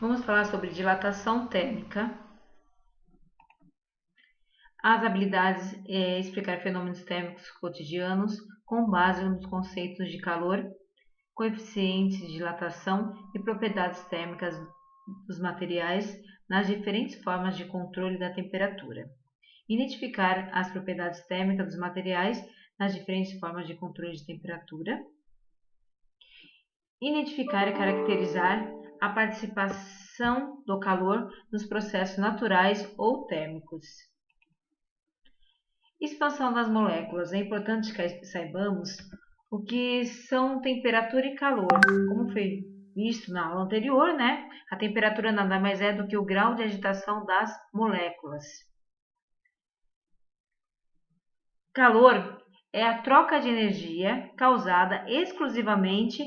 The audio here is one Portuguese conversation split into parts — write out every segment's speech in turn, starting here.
Vamos falar sobre dilatação térmica. As habilidades explicar fenômenos térmicos cotidianos com base nos conceitos de calor, coeficientes de dilatação e propriedades térmicas dos materiais nas diferentes formas de controle da temperatura. Identificar as propriedades térmicas dos materiais nas diferentes formas de controle de temperatura. Identificar e caracterizar a participação do calor nos processos naturais ou térmicos. Expansão das moléculas. É importante que saibamos o que são temperatura e calor. Como foi visto na aula anterior, né? A temperatura nada mais é do que o grau de agitação das moléculas. Calor é a troca de energia causada exclusivamente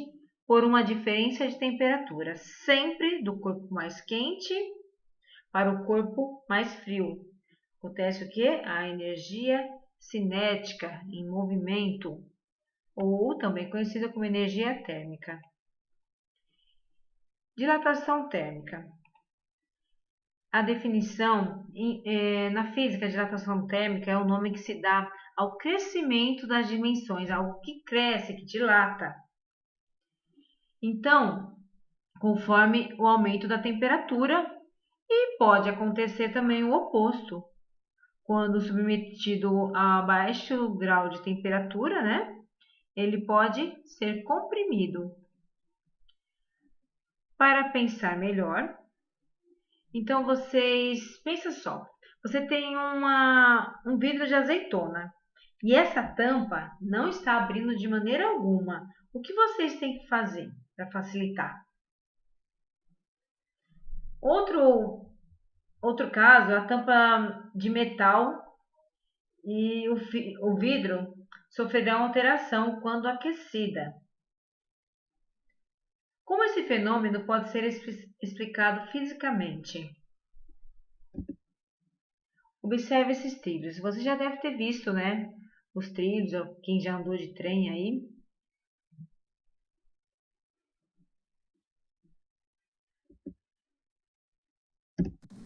por uma diferença de temperatura, sempre do corpo mais quente para o corpo mais frio. Acontece o que? A energia cinética em movimento, ou também conhecida como energia térmica. Dilatação térmica. A definição na física, a dilatação térmica é o nome que se dá ao crescimento das dimensões, algo que cresce, que dilata. Então, conforme o aumento da temperatura, e pode acontecer também o oposto, quando submetido a baixo grau de temperatura, né? Ele pode ser comprimido. Para pensar melhor, então vocês, pensa só, você tem um vidro de azeitona e essa tampa não está abrindo de maneira alguma. O que vocês têm que fazer para facilitar? Outro caso, a tampa de metal e o vidro sofrerão alteração quando aquecida. Como esse fenômeno pode ser explicado fisicamente? Observe esses trilhos. Você já deve ter visto, né? Os trilhos, quem já andou de trem aí.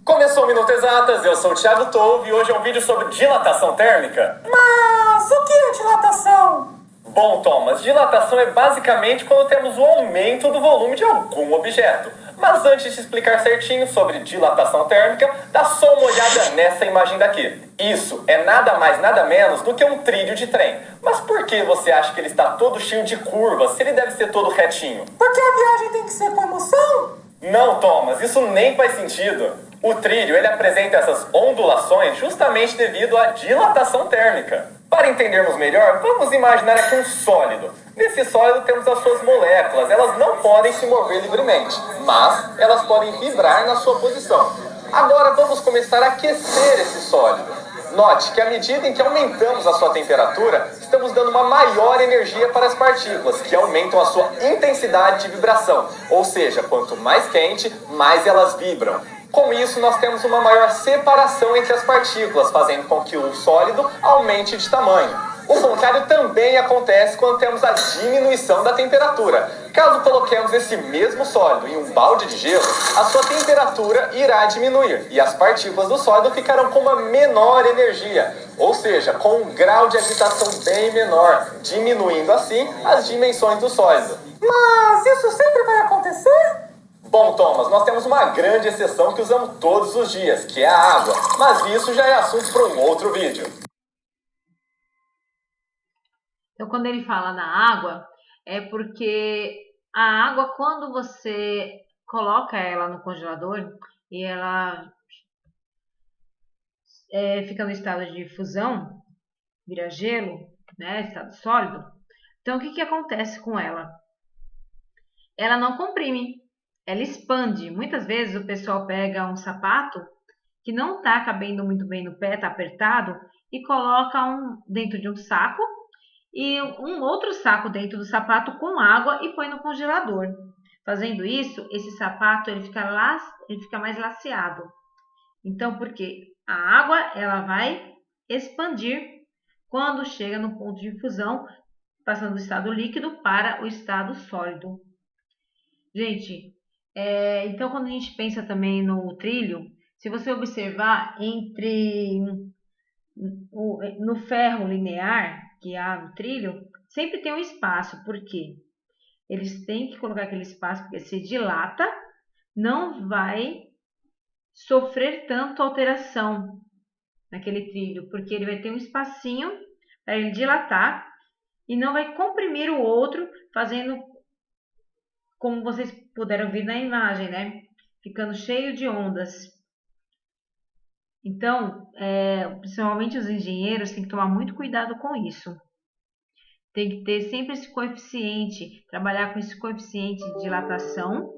Começou o Minuto Exatas, eu sou o Thiago Tove e hoje é um vídeo sobre dilatação térmica. Mas o que é dilatação? Bom, Thomas, dilatação é basicamente quando temos o aumento do volume de algum objeto. Mas antes de explicar certinho sobre dilatação térmica, dá só uma olhada nessa imagem daqui. Isso é nada mais nada menos do que um trilho de trem. Mas por que você acha que ele está todo cheio de curvas, se ele deve ser todo retinho? Porque a viagem tem que ser com emoção? Não, Thomas, isso nem faz sentido. O trilho ele apresenta essas ondulações justamente devido à dilatação térmica. Para entendermos melhor, vamos imaginar aqui um sólido. Nesse sólido temos as suas moléculas. Elas não podem se mover livremente, mas elas podem vibrar na sua posição. Agora vamos começar a aquecer esse sólido. Note que à medida em que aumentamos a sua temperatura, estamos dando uma maior energia para as partículas, que aumentam a sua intensidade de vibração. Ou seja, quanto mais quente, mais elas vibram. Com isso, nós temos uma maior separação entre as partículas, fazendo com que o sólido aumente de tamanho. O contrário também acontece quando temos a diminuição da temperatura. Caso coloquemos esse mesmo sólido em um balde de gelo, a sua temperatura irá diminuir e as partículas do sólido ficarão com uma menor energia, ou seja, com um grau de agitação bem menor, diminuindo assim as dimensões do sólido. Mas isso sempre vai acontecer? Bom, Thomas, nós temos uma grande exceção que usamos todos os dias, que é a água, mas isso já é assunto para um outro vídeo. Então, quando ele fala na água, é porque a água, quando você coloca ela no congelador e ela fica no estado de fusão, vira gelo, né, estado sólido. Então, o que acontece com ela? Ela não comprime, ela expande. Muitas vezes o pessoal pega um sapato que não está cabendo muito bem no pé, está apertado, e coloca dentro de um saco e um outro saco dentro do sapato com água e põe no congelador. Fazendo isso, esse sapato ele fica mais laceado. Então, porque a água ela vai expandir quando chega no ponto de fusão, passando do estado líquido para o estado sólido. Gente, Então, quando a gente pensa também no trilho, se você observar no ferro linear que há no trilho, sempre tem um espaço. Por quê? Eles têm que colocar aquele espaço porque se dilata, não vai sofrer tanto alteração naquele trilho, porque ele vai ter um espacinho para ele dilatar e não vai comprimir o outro, fazendo como vocês puderam ver na imagem, né? Ficando cheio de ondas. Então, principalmente os engenheiros têm que tomar muito cuidado com isso. Tem que ter sempre esse coeficiente, trabalhar com esse coeficiente de dilatação,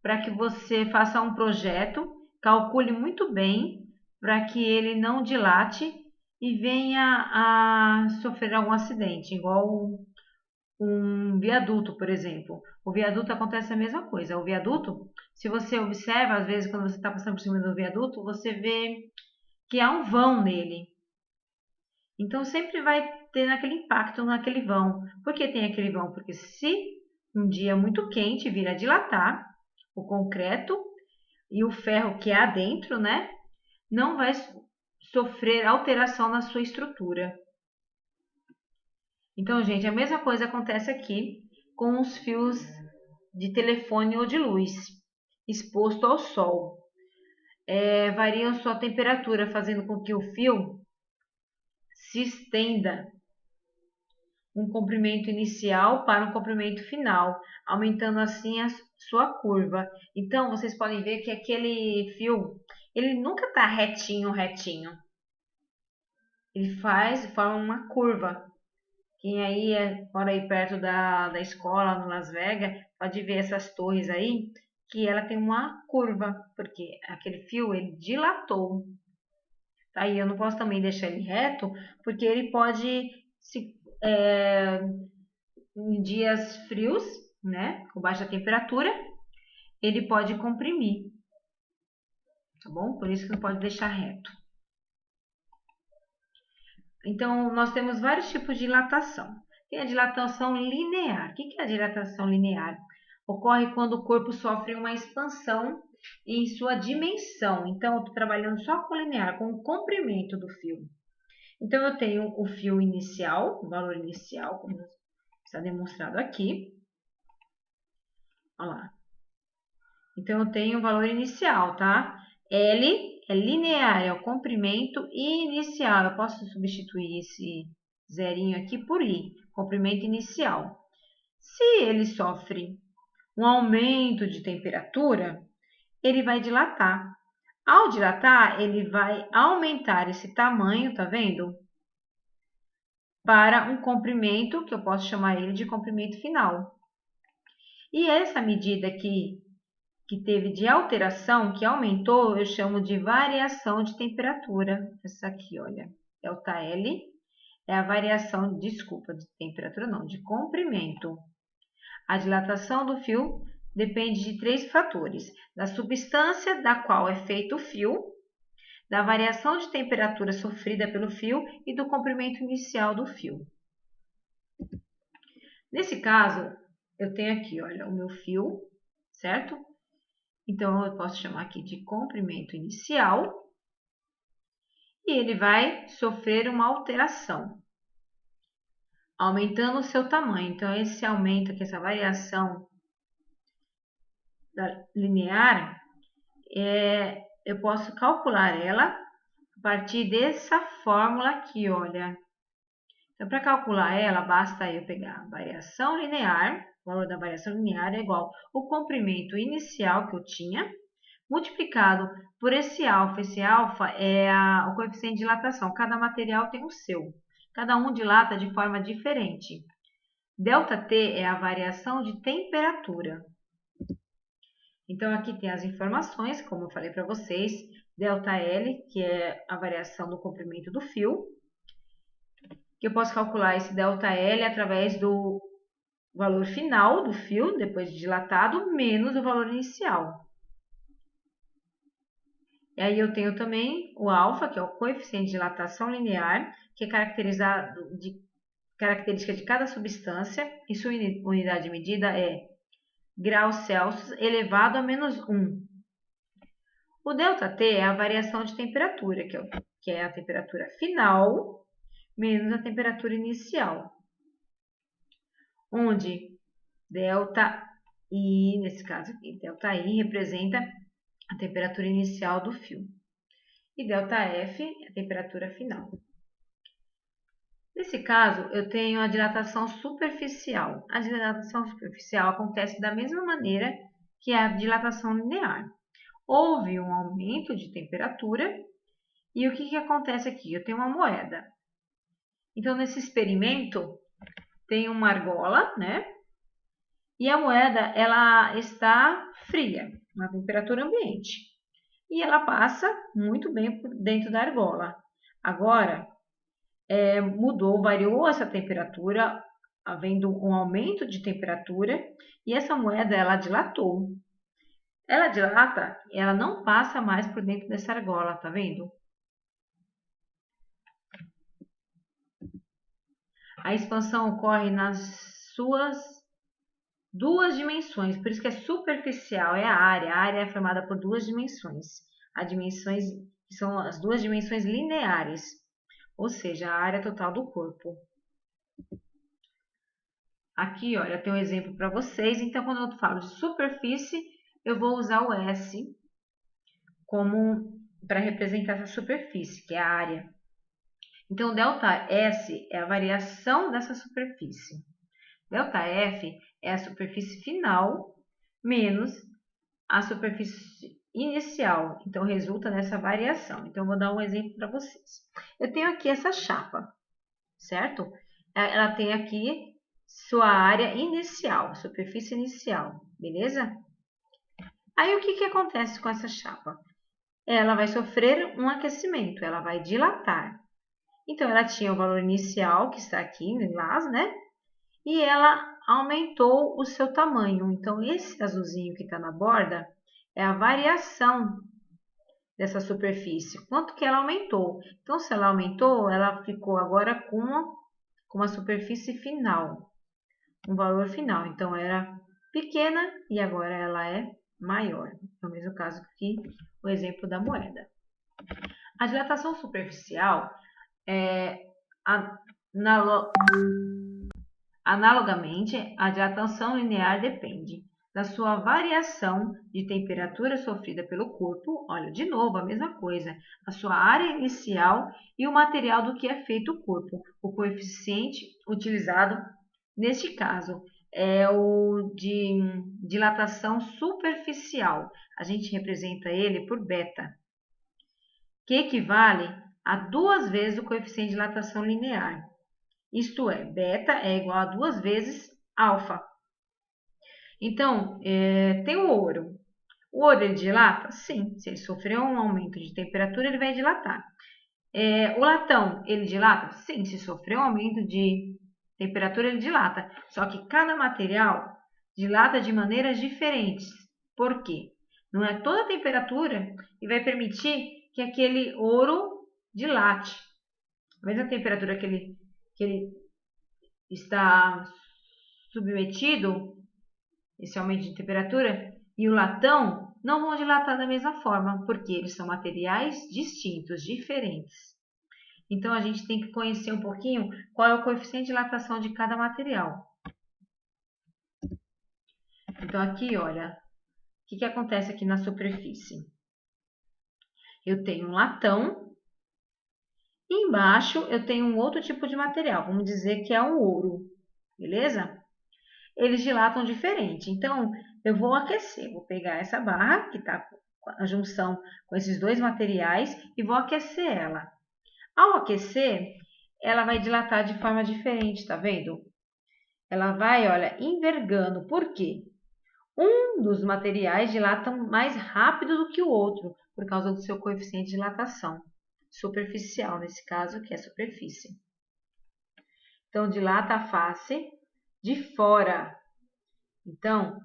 para que você faça um projeto, calcule muito bem, para que ele não dilate e venha a sofrer algum acidente, igual um viaduto, por exemplo. O viaduto acontece a mesma coisa. O viaduto, se você observa, às vezes quando você está passando por cima do viaduto, você vê que há um vão nele. Então sempre vai ter aquele impacto naquele vão. Por que tem aquele vão? Porque se um dia muito quente vir a dilatar o concreto e o ferro que há dentro, né, não vai sofrer alteração na sua estrutura. Então, gente, a mesma coisa acontece aqui com os fios de telefone ou de luz exposto ao sol. Variam sua temperatura, fazendo com que o fio se estenda um comprimento inicial para um comprimento final, aumentando assim a sua curva. Então, vocês podem ver que aquele fio, ele nunca está retinho, retinho. Ele forma uma curva. Quem aí mora aí perto da escola, no Las Vegas, pode ver essas torres aí, que ela tem uma curva, porque aquele fio, ele dilatou. Aí eu não posso também deixar ele reto, porque ele pode, em dias frios, né, com baixa temperatura, ele pode comprimir, tá bom? Por isso que não pode deixar reto. Então, nós temos vários tipos de dilatação. Tem a dilatação linear. O que é a dilatação linear? Ocorre quando o corpo sofre uma expansão em sua dimensão. Então, eu estou trabalhando só com linear, com o comprimento do fio. Então, eu tenho o fio inicial, o valor inicial, como está demonstrado aqui. Olha lá. Então, eu tenho o valor inicial, tá? L é linear, é o comprimento inicial. Eu posso substituir esse zerinho aqui por I, comprimento inicial. Se ele sofre um aumento de temperatura, ele vai dilatar. Ao dilatar, ele vai aumentar esse tamanho, tá vendo? Para um comprimento, que eu posso chamar ele de comprimento final. E essa medida aqui, que teve de alteração, que aumentou, eu chamo de variação de temperatura. Essa aqui, olha, delta L é a variação, desculpa, de temperatura não, de comprimento. A dilatação do fio depende de 3 fatores: da substância da qual é feito o fio, da variação de temperatura sofrida pelo fio e do comprimento inicial do fio. Nesse caso, eu tenho aqui, olha, o meu fio, certo? Então, eu posso chamar aqui de comprimento inicial e ele vai sofrer uma alteração, aumentando o seu tamanho. Então, esse aumento aqui, essa variação linear, eu posso calcular ela a partir dessa fórmula aqui, olha. Então, para calcular ela, basta eu pegar a variação linear, o valor da variação linear é igual ao comprimento inicial que eu tinha, multiplicado por esse alfa. Esse alfa é o coeficiente de dilatação. Cada material tem o seu. Cada um dilata de forma diferente. ΔT é a variação de temperatura. Então, aqui tem as informações, como eu falei para vocês. ΔL, que é a variação do comprimento do fio. Que eu posso calcular esse ΔL através do valor final do fio, depois de dilatado, menos o valor inicial. E aí eu tenho também o alfa, que é o coeficiente de dilatação linear, que é caracterizado de característica de cada substância, e sua unidade de medida é graus Celsius elevado a menos 1. O ΔT é a variação de temperatura, que é a temperatura final menos a temperatura inicial, onde ΔI, nesse caso aqui, ΔI representa a temperatura inicial do fio e ΔF é a temperatura final. Nesse caso, eu tenho a dilatação superficial. A dilatação superficial acontece da mesma maneira que a dilatação linear. Houve um aumento de temperatura e o que acontece aqui? Eu tenho uma moeda. Então, nesse experimento, tem uma argola, né? E a moeda, ela está fria, na temperatura ambiente. E ela passa muito bem por dentro da argola. Agora, variou essa temperatura, havendo um aumento de temperatura, e essa moeda, ela dilatou. Ela dilata, ela não passa mais por dentro dessa argola, tá vendo? A expansão ocorre nas suas duas dimensões, por isso que é superficial, é a área. A área é formada por duas dimensões. As dimensões que são as duas dimensões lineares, ou seja, a área total do corpo. Aqui, olha, tem um exemplo para vocês. Então, quando eu falo de superfície, eu vou usar o S como para representar essa superfície, que é a área. Então, o ΔS é a variação dessa superfície. ΔF é a superfície final menos a superfície inicial. Então, resulta nessa variação. Então, eu vou dar um exemplo para vocês. Eu tenho aqui essa chapa, certo? Ela tem aqui sua área inicial, superfície inicial, beleza? Aí, o que acontece com essa chapa? Ela vai sofrer um aquecimento, ela vai dilatar. Então, ela tinha o valor inicial, que está aqui em lilás, né? E ela aumentou o seu tamanho. Então, esse azulzinho que está na borda é a variação dessa superfície. Quanto que ela aumentou? Então, se ela aumentou, ela ficou agora com uma superfície final, um valor final. Então, era pequena e agora ela é maior. No mesmo caso que o exemplo da moeda. A dilatação superficial analogamente, a dilatação linear depende da sua variação de temperatura sofrida pelo corpo, olha, de novo a mesma coisa, a sua área inicial e o material do que é feito o corpo. O coeficiente utilizado neste caso é o de dilatação superficial. A gente representa ele por beta, que equivale a 2 vezes o coeficiente de dilatação linear. Isto é, beta é igual a 2 vezes alfa. Então, tem o ouro. O ouro ele dilata? Sim. Se ele sofrer um aumento de temperatura, ele vai dilatar. O latão, ele dilata? Sim. Se sofrer um aumento de temperatura, ele dilata. Só que cada material dilata de maneiras diferentes. Por quê? Não é toda a temperatura que vai permitir que aquele ouro dilate. A mesma temperatura que ele está submetido, esse aumento de temperatura, e o latão não vão dilatar da mesma forma, porque eles são materiais distintos, diferentes. Então, a gente tem que conhecer um pouquinho qual é o coeficiente de dilatação de cada material. Então, aqui, olha, o que acontece aqui na superfície? Eu tenho um latão, e embaixo eu tenho um outro tipo de material, vamos dizer que é um ouro, beleza? Eles dilatam diferente, então eu vou aquecer, vou pegar essa barra que está a junção com esses dois materiais e vou aquecer ela. Ao aquecer, ela vai dilatar de forma diferente, tá vendo? Ela vai, olha, envergando. Por quê? Um dos materiais dilata mais rápido do que o outro, por causa do seu coeficiente de dilatação superficial, nesse caso, que é a superfície. Então, dilata a face de fora. Então,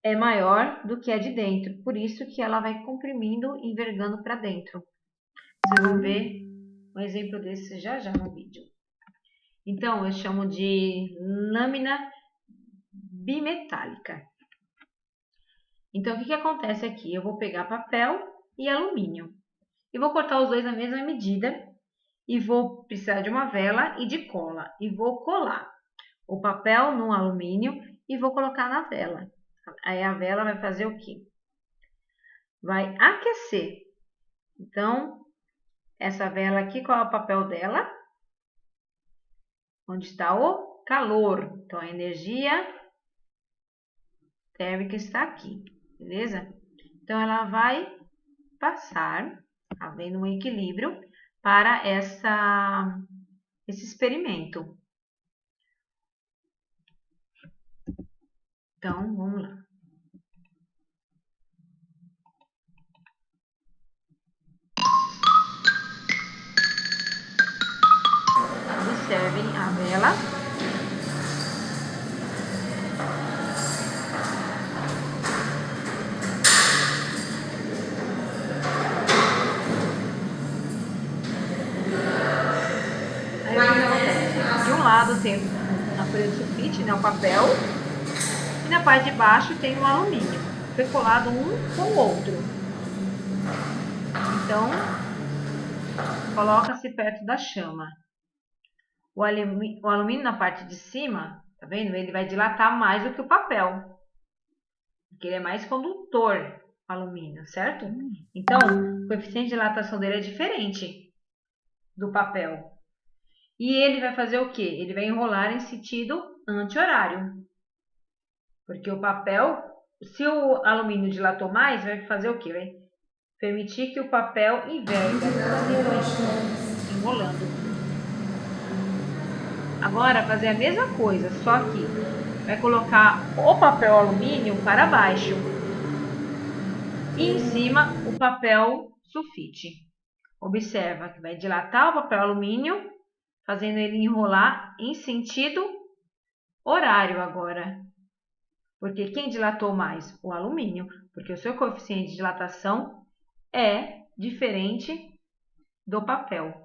é maior do que a de dentro, por isso que ela vai comprimindo e envergando para dentro. Vocês vão ver um exemplo desse já no vídeo. Então, eu chamo de lâmina bimetálica. Então, o que acontece aqui? Eu vou pegar papel e alumínio. E vou cortar os dois na mesma medida. E vou precisar de uma vela e de cola. E vou colar o papel no alumínio e vou colocar na vela. Aí a vela vai fazer o quê? Vai aquecer. Então, essa vela aqui, qual é o papel dela? Onde está o calor. Então, a energia térmica está aqui, beleza? Então, ela vai passar, havendo um equilíbrio, para esse experimento. Então, vamos lá. Observem a vela. Aí o que acontece? De um lado tem a folha de sulfite, né, o papel, e na parte de baixo tem o alumínio. Foi colado um com o outro. Então, coloca-se perto da chama. O alumínio na parte de cima, tá vendo? Ele vai dilatar mais do que o papel. Porque ele é mais condutor, alumínio, certo? Então, o coeficiente de dilatação dele é diferente do papel. E ele vai fazer o quê? Ele vai enrolar em sentido anti-horário. Porque o papel, se o alumínio dilatou mais, vai fazer o quê? Vai permitir que o papel inverta, enrolando. Agora, fazer a mesma coisa, só que vai colocar o papel alumínio para baixo e em cima o papel sulfite. Observa que vai dilatar o papel alumínio, fazendo ele enrolar em sentido horário agora. Porque quem dilatou mais? O alumínio, porque o seu coeficiente de dilatação é diferente do papel.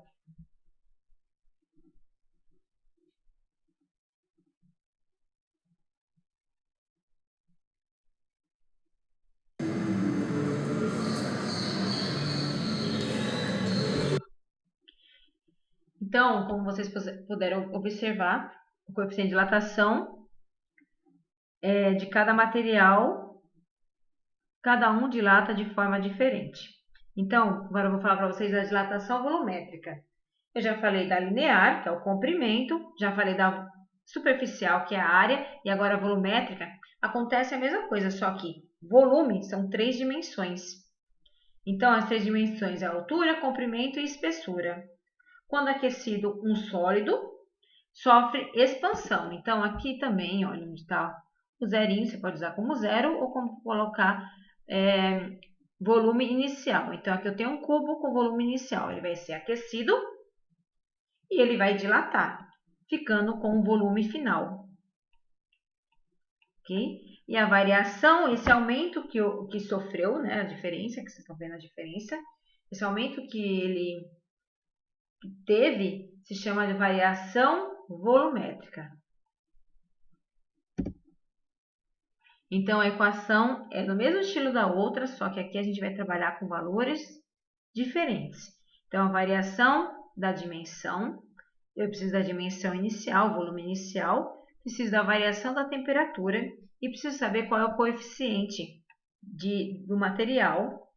Então, como vocês puderam observar, o coeficiente de dilatação de cada material, cada um dilata de forma diferente. Então, agora eu vou falar para vocês da dilatação volumétrica. Eu já falei da linear, que é o comprimento, já falei da superficial, que é a área, e agora a volumétrica. Acontece a mesma coisa, só que volume são 3 dimensões. Então, as 3 dimensões é altura, comprimento e espessura. Quando aquecido, um sólido sofre expansão. Então, aqui também, olha onde está o zerinho, você pode usar como zero ou como colocar volume inicial. Então, aqui eu tenho um cubo com volume inicial. Ele vai ser aquecido e ele vai dilatar, ficando com o volume final. Ok? E a variação, esse aumento que sofreu, né, a diferença, que vocês estão vendo a diferença, esse aumento que ele teve se chama de variação volumétrica. Então, a equação é do mesmo estilo da outra, só que aqui a gente vai trabalhar com valores diferentes. Então, a variação da dimensão, eu preciso da dimensão inicial, volume inicial, preciso da variação da temperatura e preciso saber qual é o coeficiente do material.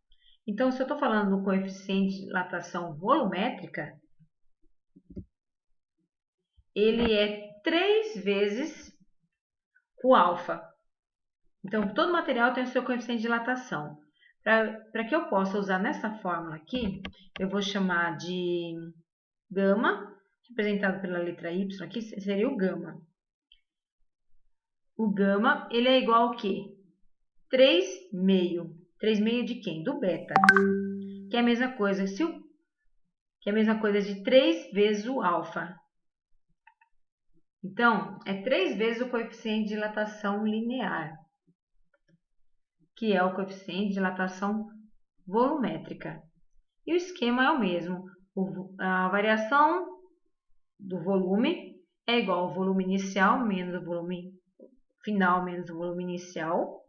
Então, se eu estou falando do coeficiente de dilatação volumétrica, ele é 3 vezes o alfa. Então, todo material tem o seu coeficiente de dilatação. Para que eu possa usar nessa fórmula aqui, eu vou chamar de gama, representado pela letra Y aqui, seria o gama. O gama, ele é igual ao quê? 3,5. 3,5 de quem? Do beta. Que é a mesma coisa, que é a mesma coisa de 3 vezes o alfa. Então, é 3 vezes o coeficiente de dilatação linear, que é o coeficiente de dilatação volumétrica. E o esquema é o mesmo. A variação do volume é igual ao volume inicial menos o volume final menos o volume inicial.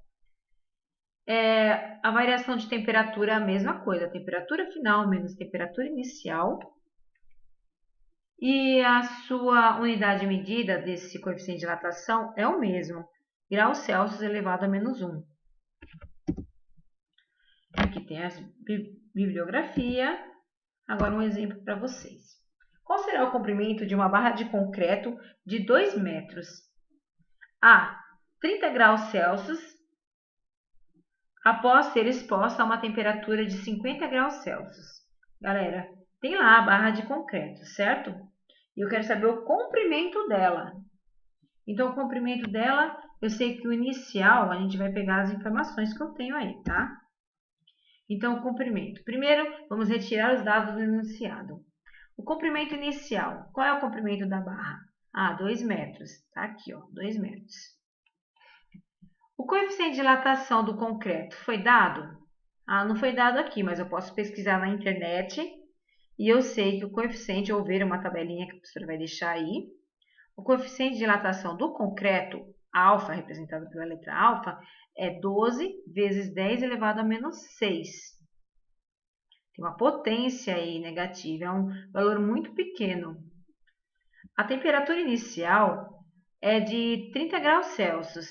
A variação de temperatura é a mesma coisa, temperatura final menos temperatura inicial. E a sua unidade medida desse coeficiente de dilatação é o mesmo, graus Celsius elevado a menos 1. Aqui tem a bibliografia. Agora um exemplo para vocês. Qual será o comprimento de uma barra de concreto de 2 metros? A. 30 graus Celsius após ser exposta a uma temperatura de 50 graus Celsius. Galera, tem lá a barra de concreto, certo? E eu quero saber o comprimento dela. Então, o comprimento dela, eu sei que o inicial, a gente vai pegar as informações que eu tenho aí, tá? Então, o comprimento. Primeiro, vamos retirar os dados do enunciado. O comprimento inicial. Qual é o comprimento da barra? 2 metros. Tá aqui, ó, 2 metros. O coeficiente de dilatação do concreto foi dado? Não foi dado aqui, mas eu posso pesquisar na internet e eu sei que o coeficiente, ou ver uma tabelinha que a professora vai deixar aí, o coeficiente de dilatação do concreto, alfa, representado pela letra alfa, é 12 vezes 10 elevado a menos 6. Tem uma potência aí negativa, é um valor muito pequeno. A temperatura inicial é de 30 graus Celsius,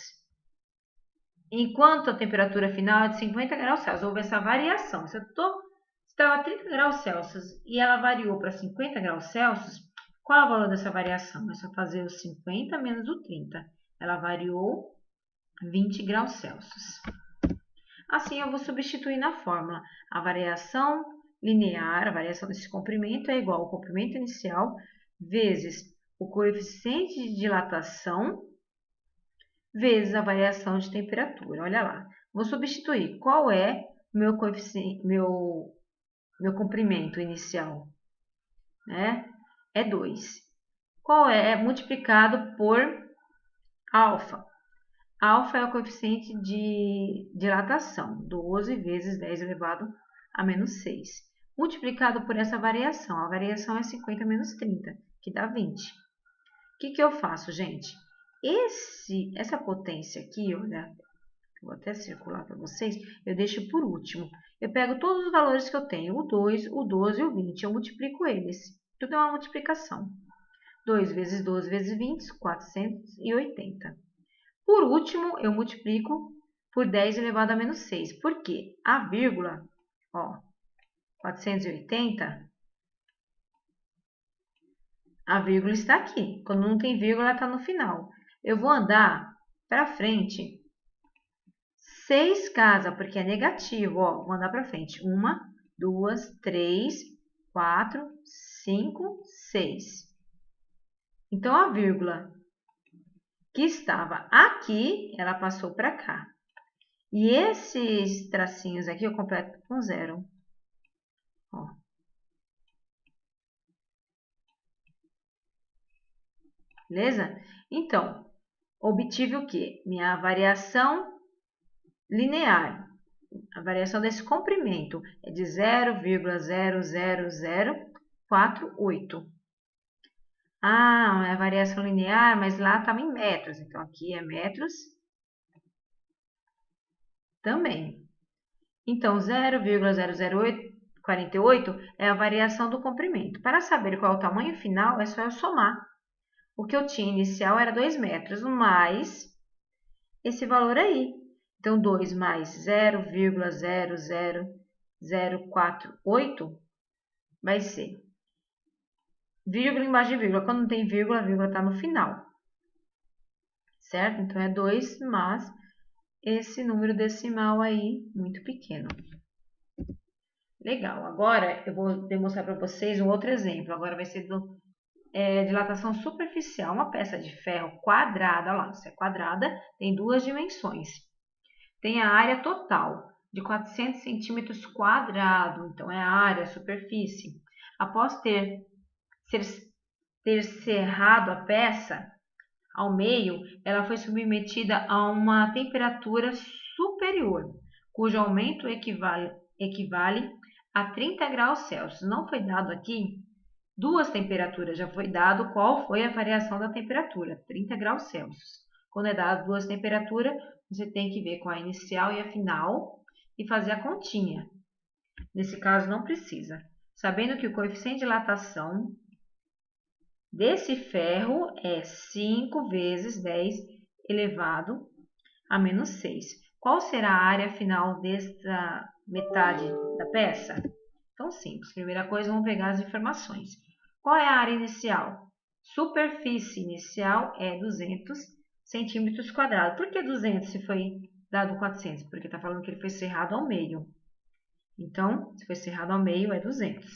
enquanto a temperatura final é de 50 graus Celsius. Houve essa variação. Se eu estava a 30 graus Celsius e ela variou para 50 graus Celsius, qual é o valor dessa variação? É só fazer o 50 menos o 30. Ela variou 20 graus Celsius. Assim, eu vou substituir na fórmula. A variação linear, a variação desse comprimento é igual ao comprimento inicial vezes o coeficiente de dilatação vezes a variação de temperatura. Olha lá. Vou substituir. Qual é meu coeficiente, meu comprimento inicial? É 2. Qual é? É multiplicado por alfa. Alfa é o coeficiente de dilatação, 12 vezes 10 elevado a menos 6. Multiplicado por essa variação. A variação é 50 menos 30, que dá 20. O que eu faço, gente? Essa potência aqui, olha, vou até circular para vocês, eu deixo por último. Eu pego todos os valores que eu tenho, o 2, o 12 e o 20, eu multiplico eles. Tudo é uma multiplicação. 2 vezes 12 vezes 20, 480. Por último, eu multiplico por 10 elevado a menos 6. Por quê? A vírgula, 480, a vírgula está aqui. Quando não tem vírgula, ela está no final. Eu vou andar para frente 6 casas, porque é negativo. Vou andar para frente. 1, 2, 3, 4, 5, 6. Então, a vírgula que estava aqui, ela passou para cá. E esses tracinhos aqui eu completo com 0. Beleza? Então, obtive o quê? Minha variação linear. A variação desse comprimento é de 0,00048. É a variação linear, mas lá estava em metros. Então, aqui é metros também. Então, 0,00848 é a variação do comprimento. Para saber qual é o tamanho final, é só eu somar. O que eu tinha inicial era 2 metros, mais esse valor aí. Então, 2 mais 0,00048 vai ser vírgula embaixo de vírgula. Quando não tem vírgula, a vírgula está no final. Certo? Então, é 2 mais esse número decimal aí, muito pequeno. Legal. Agora, eu vou demonstrar para vocês um outro exemplo. Agora vai ser dilatação superficial. Uma peça de ferro quadrada, olha lá, se é quadrada, tem 2 dimensões. Tem a área total de 400 centímetros quadrados. Então, é a área, a superfície. Após ter serrado a peça ao meio, ela foi submetida a uma temperatura superior, cujo aumento equivale a 30 graus Celsius. Não foi dado aqui 2 temperaturas, já foi dado qual foi a variação da temperatura, 30 graus Celsius. Quando é dado duas temperaturas, você tem que ver com a inicial e a final e fazer a continha. Nesse caso, não precisa. Sabendo que o coeficiente de dilatação desse ferro é 5 vezes 10 elevado a menos 6. Qual será a área final desta metade da peça? Tão simples. Primeira coisa, vamos pegar as informações. Qual é a área inicial? Superfície inicial é 200 centímetros quadrados. Por que 200 se foi dado 400? Porque está falando que ele foi serrado ao meio. Então, se foi serrado ao meio, é 200.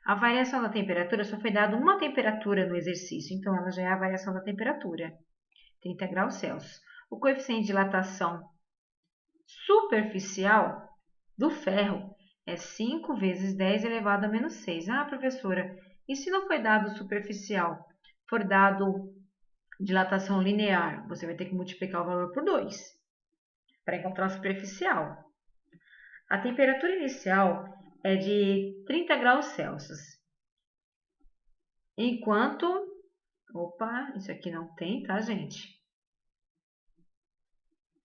A variação da temperatura só foi dada uma temperatura no exercício. Então, ela já é a variação da temperatura. 30 graus Celsius. O coeficiente de dilatação superficial do ferro é 5 vezes 10 elevado a menos 6. Ah, professora, e se não foi dado superficial, for dado dilatação linear, você vai ter que multiplicar o valor por 2 para encontrar o superficial. A temperatura inicial é de 30 graus Celsius. Enquanto... Opa, isso aqui não tem, tá, gente?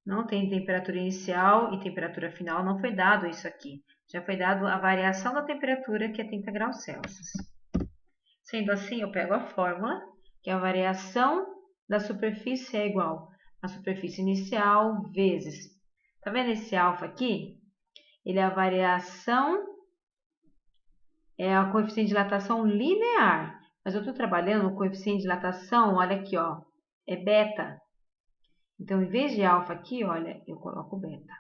Não tem temperatura inicial e temperatura final, não foi dado isso aqui. Já foi dado a variação da temperatura, que é 30 graus Celsius. Sendo assim, eu pego a fórmula, que a variação da superfície é igual à superfície inicial vezes... Tá vendo esse alfa aqui? Ele é a variação, é a coeficiente de dilatação linear. Mas eu estou trabalhando o coeficiente de dilatação, olha aqui, ó, é beta. Então, em vez de alfa aqui, olha, eu coloco beta.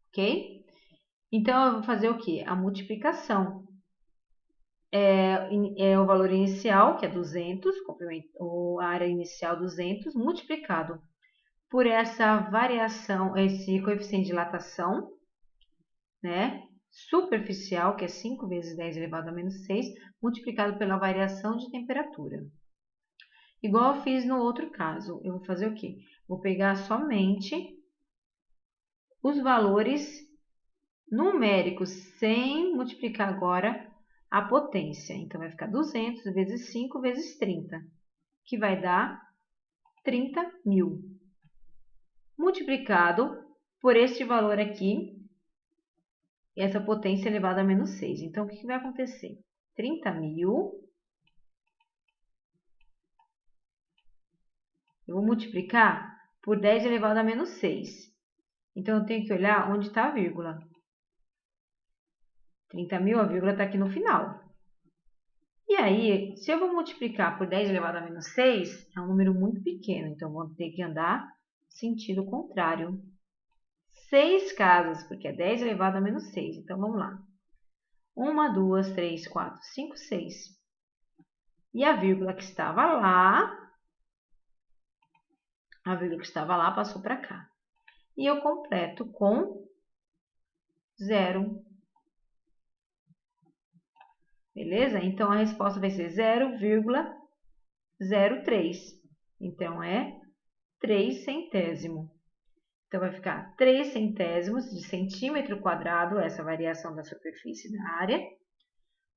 Ok? Então, eu vou fazer o quê? A multiplicação. É o valor inicial, que é 200, ou a área inicial 200, multiplicado por essa variação, esse coeficiente de dilatação, né? Superficial, que é 5 vezes 10 elevado a menos 6, multiplicado pela variação de temperatura. Igual eu fiz no outro caso, eu vou fazer o quê? Vou pegar somente os valores numéricos, sem multiplicar agora a potência. Então, vai ficar 200 vezes 5 vezes 30, que vai dar 30.000. Multiplicado por este valor aqui, essa potência elevada a menos 6. Então, o que vai acontecer? 30.000... Eu vou multiplicar por 10 elevado a menos 6. Então, eu tenho que olhar onde está a vírgula. 30.000, a vírgula está aqui no final. E aí, se eu vou multiplicar por 10 elevado a menos 6, é um número muito pequeno. Então, eu vou ter que andar sentido contrário. 6 casas, porque é 10 elevado a menos 6. Então, vamos lá. 1, 2, 3, 4, 5, 6. E a vírgula que estava lá... A vírgula que estava lá passou para cá. E eu completo com 0. Beleza? Então, a resposta vai ser 0,03. Então, é 3 centésimo. Então, vai ficar 3 centésimos de centímetro quadrado, essa variação da superfície da área.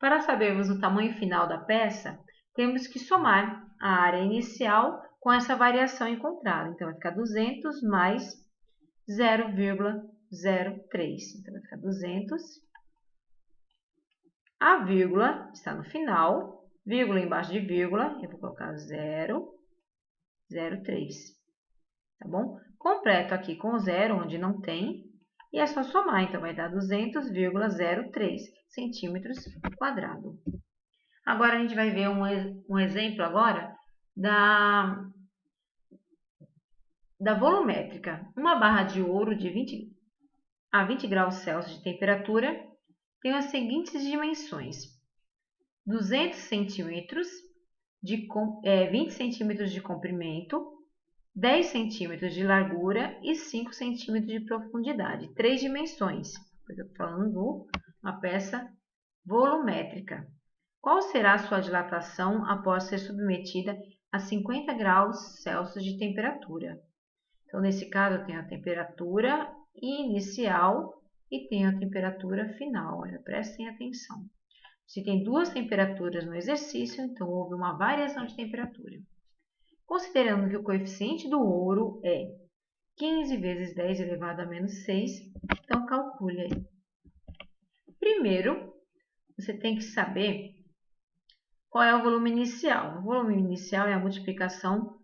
Para sabermos o tamanho final da peça, temos que somar a área inicial com essa variação encontrada. Então, vai ficar 200 mais 0,03. Então, vai ficar 200. A vírgula está no final. Vírgula embaixo de vírgula, eu vou colocar 0,03. Tá bom? Completo aqui com 0, onde não tem. E é só somar. Então, vai dar 200,03 centímetros quadrados. Agora, a gente vai ver um exemplo agora da volumétrica. Uma barra de ouro de 20 a 20 graus Celsius de temperatura tem as seguintes dimensões: 200 centímetros, 20 centímetros de comprimento, 10 centímetros de largura e 5 centímetros de profundidade. 3 dimensões, porque eu estou falando de uma peça volumétrica. Qual será a sua dilatação após ser submetida a 50 graus Celsius de temperatura? Então, nesse caso, eu tenho a temperatura inicial e tenho a temperatura final. Olha, prestem atenção. Se tem duas temperaturas no exercício, então houve uma variação de temperatura. Considerando que o coeficiente do ouro é 15 vezes 10 elevado a menos 6, então calcule aí. Primeiro, você tem que saber qual é o volume inicial. O volume inicial é a multiplicação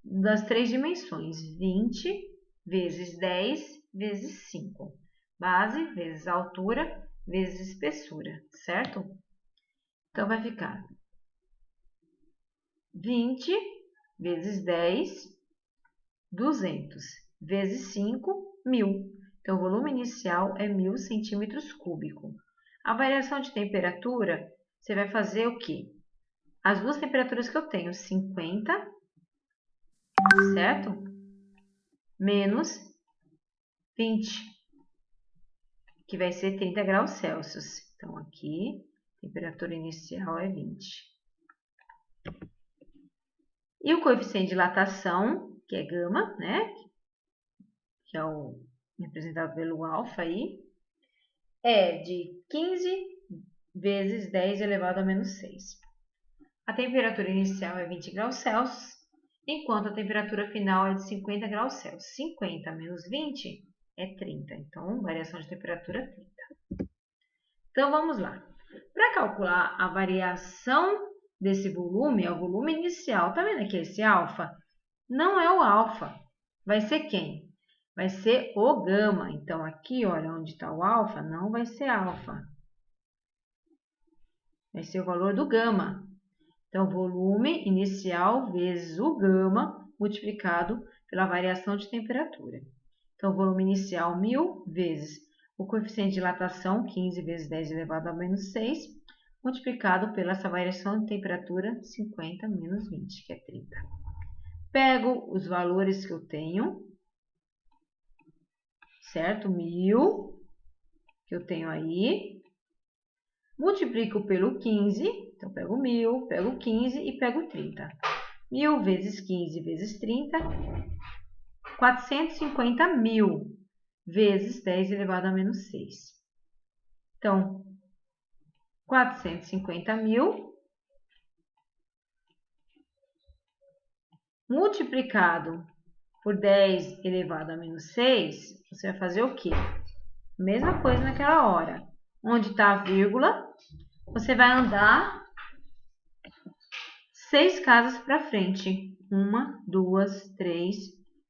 das três dimensões, 20 vezes 10 vezes 5. Base vezes altura vezes espessura, certo? Então, vai ficar 20 vezes 10, 200, vezes 5, 1000. Então, o volume inicial é 1000 centímetros cúbicos. A variação de temperatura, você vai fazer o quê? As duas temperaturas que eu tenho, 50, certo? Menos 20, que vai ser 30 graus Celsius. Então, aqui, a temperatura inicial é 20. E o coeficiente de dilatação, que é gama, né? Que é o representado pelo alfa aí, é de 15 vezes 10 elevado a menos 6. A temperatura inicial é 20 graus Celsius, enquanto a temperatura final é de 50 graus Celsius. 50 menos 20 é 30. Então, variação de temperatura 30. Então, vamos lá. Para calcular a variação desse volume, é o volume inicial. Tá vendo aqui esse alfa? Não é o alfa. Vai ser quem? Vai ser o gama. Então, aqui, olha, onde está o alfa, não vai ser alfa. Vai ser o valor do gama. Então, volume inicial vezes o gama multiplicado pela variação de temperatura. Então, volume inicial 1000 vezes o coeficiente de dilatação, 15 vezes 10 elevado a menos 6, multiplicado pela essa variação de temperatura, 50 menos 20, que é 30. Pego os valores que eu tenho, certo? 1000, que eu tenho aí, multiplico pelo 15, então pego 1000, pego 15 e pego 30. 1000 vezes 15 vezes 30, 450 mil vezes 10 elevado a menos 6. Então, 450 mil multiplicado por 10 elevado a menos 6, você vai fazer o quê? Mesma coisa naquela hora. Onde está a vírgula, você vai andar 6 casas para frente. 1, 2, 3,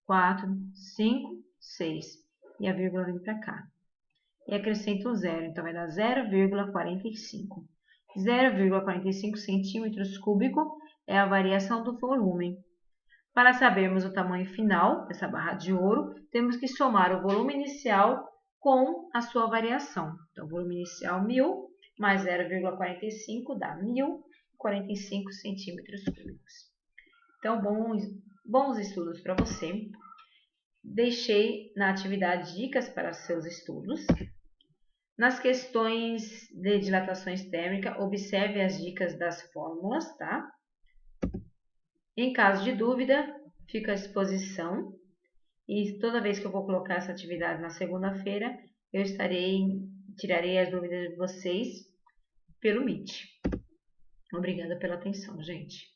4, 5, 6. E a vírgula vem para cá. E acrescenta um zero, então vai dar 0,45. 0,45 centímetros cúbicos é a variação do volume. Para sabermos o tamanho final dessa barra de ouro, temos que somar o volume inicial com a sua variação. Então, o volume inicial 1000 mais 0,45 dá 1045 centímetros cúbicos. Então, bons estudos para você. Deixei na atividade dicas para seus estudos. Nas questões de dilatações térmicas, observe as dicas das fórmulas, tá? Em caso de dúvida, fica à disposição. E toda vez que eu vou colocar essa atividade na segunda-feira, eu tirarei as dúvidas de vocês pelo Meet. Obrigada pela atenção, gente.